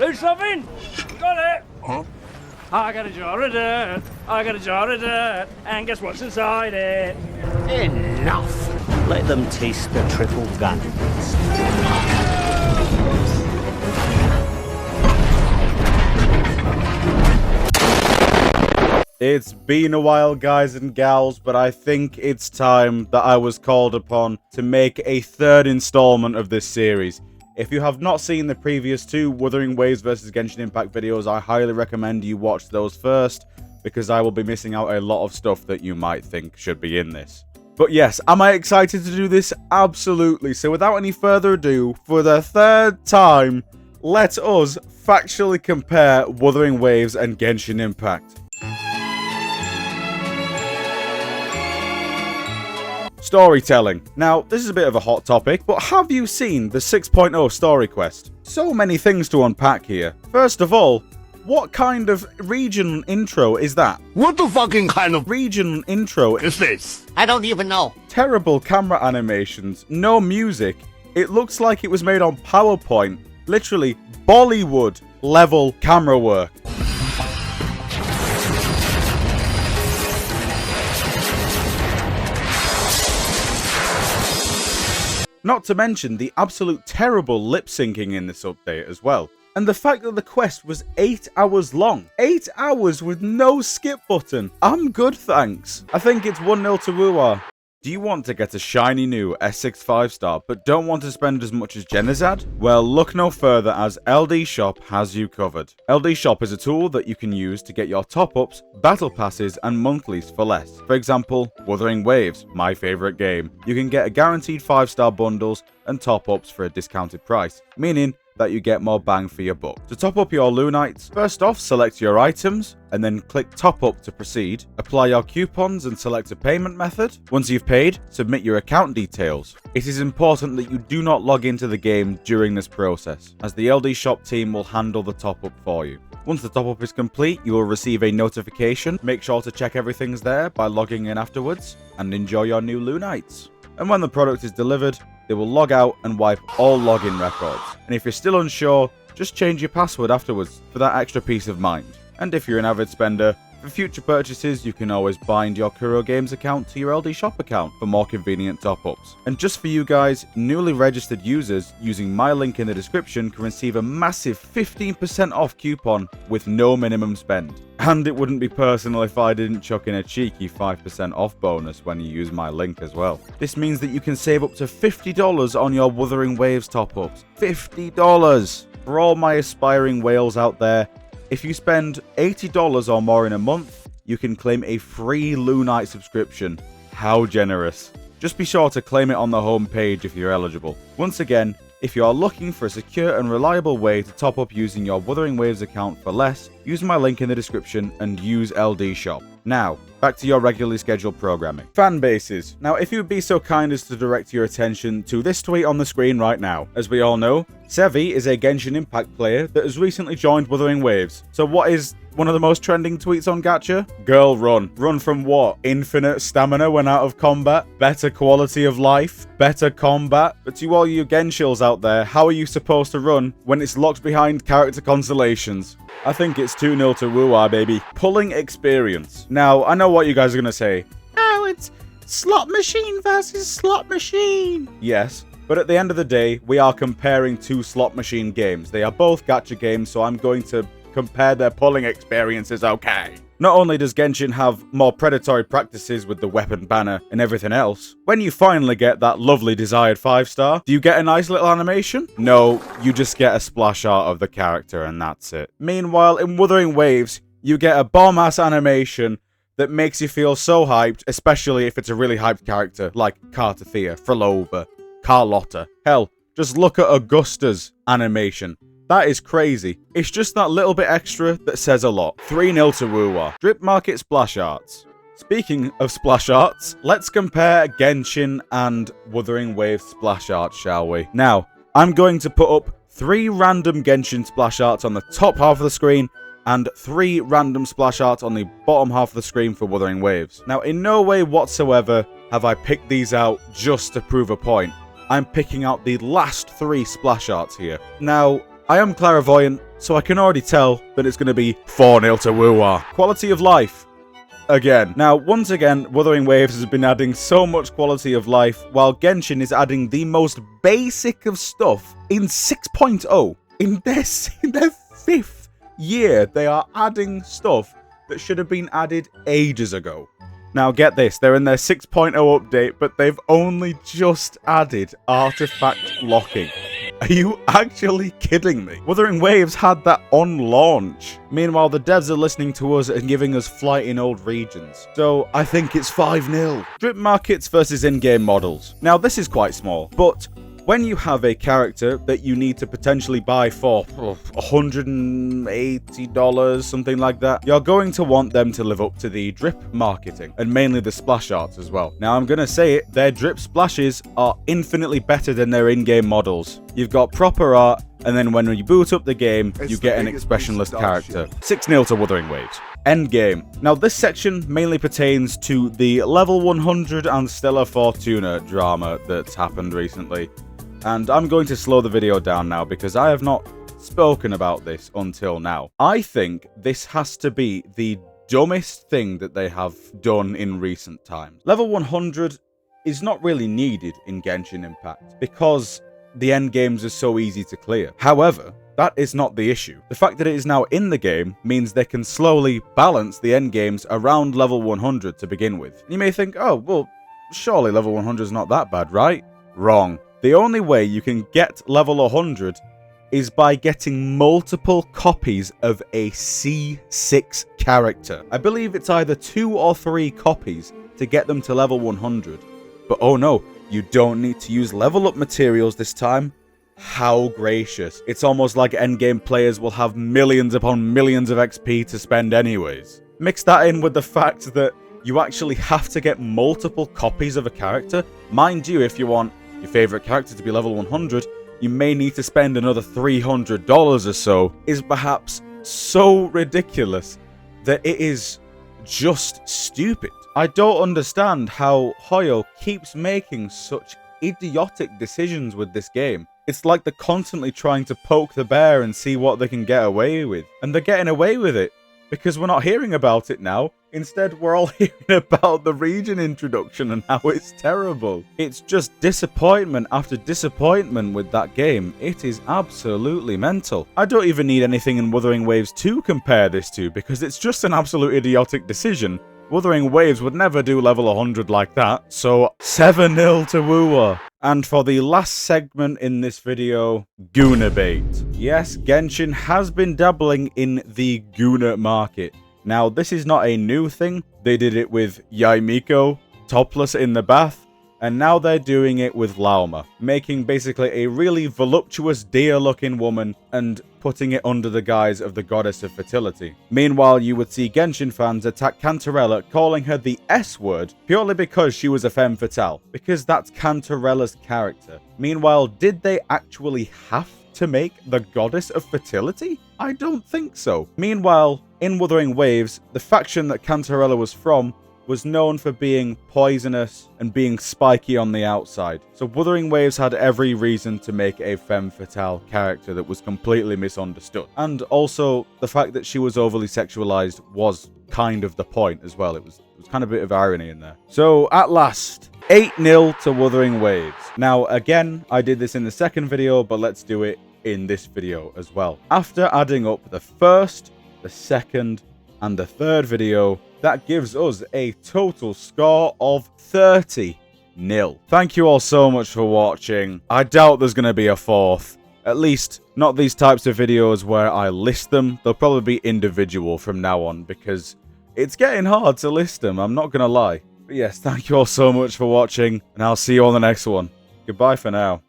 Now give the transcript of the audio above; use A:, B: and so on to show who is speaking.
A: Lose something? Got it! Huh? I got a jar of dirt, I got a jar of dirt, and guess what's inside it?
B: Enough! Let them taste the triple guns.
C: It's been a while, guys and gals, but I think it's time that I was called upon to make a third installment of this series. If you have not seen the previous two Wuthering Waves vs Genshin Impact videos, I highly recommend you watch those first, because I will be missing out a lot of stuff that you might think should be in this. But yes, am I excited to do this? Absolutely. So without any further ado, for the third time, let us factually compare Wuthering Waves and Genshin Impact. Storytelling. Now, this is a bit of a hot topic, but have you seen the 6.0 story quest? So many things to unpack here. First of all, what kind of regional intro is that?
D: What the fucking kind of
C: Regional intro
D: is this?
E: I don't even know.
C: Terrible camera animations, no music. It looks like it was made on PowerPoint. Literally, Bollywood level camera work. Not to mention the absolute terrible lip syncing in this update as well. And the fact that the quest was 8 hours long. 8 hours with no skip button. I'm good, thanks. I think it's 1-0 to Wuwa. Do you want to get a shiny new S6 5-star but don't want to spend as much as Genizad? Well, look no further, as LD Shop has you covered. LD Shop is a tool that you can use to get your top-ups, battle passes and monthlies for less. For example, Wuthering Waves, my favourite game. You can get a guaranteed 5-star bundles and top-ups for a discounted price, meaning that you get more bang for your buck. To top up your Lunites, first off select your items and then click top up to proceed. Apply your coupons and select a payment method. Once you've paid, submit your account details. It is important that you do not log into the game during this process, as the LD Shop team will handle the top up for you. Once the top up is complete, you will receive a notification. Make sure to check everything's there by logging in afterwards and enjoy your new Lunites. And when the product is delivered, they will log out and wipe all login records. And if you're still unsure, just change your password afterwards for that extra peace of mind. And if you're an avid spender, for future purchases you can always bind your Kuro Games account to your LD Shop account for more convenient top-ups. And just for you guys, newly registered users using my link in the description can receive a massive 15% off coupon with no minimum spend. And it wouldn't be personal if I didn't chuck in a cheeky 5% off bonus when you use my link as well. This means that you can save up to $50 on your Wuthering Waves top-ups. $50! For all my aspiring whales out there, if you spend $80 or more in a month, you can claim a free Lunite subscription. How generous. Just be sure to claim it on the home page if you're eligible. Once again, if you are looking for a secure and reliable way to top up using your Wuthering Waves account for less, use my link in the description and use LD Shop. Now, back to your regularly scheduled programming. Fanbases. Now, if you would be so kind as to direct your attention to this tweet on the screen right now. As we all know, Sevi is a Genshin Impact player that has recently joined Wuthering Waves. So what is one of the most trending tweets on Gacha? Girl, run. Run from what? Infinite stamina when out of combat? Better quality of life? Better combat? But to all you Genshils out there, how are you supposed to run when it's locked behind character constellations? I think it's 2-0 to Wuwa, baby. Pulling experience. Now, I know what you guys are going to say. Oh, it's slot machine versus slot machine. Yes, but at the end of the day, we are comparing two slot machine games. They are both gacha games, so I'm going to compare their pulling experiences, okay? Not only does Genshin have more predatory practices with the weapon banner and everything else, when you finally get that lovely desired 5-star, do you get a nice little animation? No, you just get a splash art of the character and that's it. Meanwhile, in Wuthering Waves, you get a bomb-ass animation that makes you feel so hyped, especially if it's a really hyped character like Kartathea, Frolova, Carlotta. Hell, just look at Augusta's animation. That is crazy. It's just that little bit extra that says a lot. 3-0 to Wuwa. Drip Market Splash Arts. Speaking of splash arts, let's compare Genshin and Wuthering Waves splash arts, shall we? Now, I'm going to put up 3 random Genshin splash arts on the top half of the screen and 3 random splash arts on the bottom half of the screen for Wuthering Waves. Now, in no way whatsoever have I picked these out just to prove a point. I'm picking out the last 3 splash arts here. Now, I am clairvoyant, so I can already tell that it's going to be 4-0 to Wuwa. Quality of life. Again. Now, once again, Wuthering Waves has been adding so much quality of life, while Genshin is adding the most basic of stuff in 6.0. In their 5th year, they are adding stuff that should have been added ages ago. Now get this, they're in their 6.0 update, but they've only just added artifact locking. Are you actually kidding me? Wuthering Waves had that on launch. Meanwhile, the devs are listening to us and giving us flight in old regions. So I think it's 5-0. Drip markets versus in-game models. Now this is quite small, but when you have a character that you need to potentially buy for $180, something like that, you're going to want them to live up to the drip marketing, and mainly the splash arts as well. Now, I'm going to say it, their drip splashes are infinitely better than their in-game models. You've got proper art, and then when you boot up the game, you get an expressionless character. 6-0 to Wuthering Waves. Endgame. Now, this section mainly pertains to the level 100 and Stellar Fortuna drama that's happened recently. And I'm going to slow the video down now because I have not spoken about this until now. I think this has to be the dumbest thing that they have done in recent times. Level 100 is not really needed in Genshin Impact because the end games are so easy to clear. However, that is not the issue. The fact that it is now in the game means they can slowly balance the end games around level 100 to begin with. You may think, oh, well, surely level 100 is not that bad, right? Wrong. The only way you can get level 100 is by getting multiple copies of a C6 character. I believe it's either 2 or 3 copies to get them to level 100. But oh no, you don't need to use level up materials this time. How gracious. It's almost like endgame players will have millions upon millions of XP to spend anyways. Mix that in with the fact that you actually have to get multiple copies of a character. Mind you, if you want your favorite character to be level 100, you may need to spend another $300 or so, is perhaps so ridiculous that it is just stupid. I don't understand how Hoyo keeps making such idiotic decisions with this game. It's like they're constantly trying to poke the bear and see what they can get away with. And they're getting away with it because we're not hearing about it now. Instead, we're all hearing about the region introduction and how it's terrible. It's just disappointment after disappointment with that game. It is absolutely mental. I don't even need anything in Wuthering Waves to compare this to because it's just an absolute idiotic decision. Wuthering Waves would never do level 100 like that. So 7-0 to Wuwa. And for the last segment in this video, Gooner Bait. Yes, Genshin has been dabbling in the Gooner market. Now, this is not a new thing. They did it with Yaimiko, topless in the bath, and now they're doing it with Lauma, making basically a really voluptuous deer-looking woman and putting it under the guise of the goddess of fertility. Meanwhile, you would see Genshin fans attack Cantarella, calling her the S-word, purely because she was a femme fatale, because that's Cantarella's character. Meanwhile, did they actually have to make the goddess of fertility? I don't think so. Meanwhile, in Wuthering Waves, the faction that Cantarella was from was known for being poisonous and being spiky on the outside. So Wuthering Waves had every reason to make a femme fatale character that was completely misunderstood. And also, the fact that she was overly sexualized was kind of the point as well. It was kind of a bit of irony in there. So, at last, 8-0 to Wuthering Waves. Now, again, I did this in the second video, but let's do it in this video as well. After adding up the first, the second, and the third video, that gives us a total score of 30-0. Thank you all so much for watching. I doubt there's going to be a fourth. At least, not these types of videos where I list them. They'll probably be individual from now on because it's getting hard to list them, I'm not going to lie. But yes, thank you all so much for watching, and I'll see you on the next one. Goodbye for now.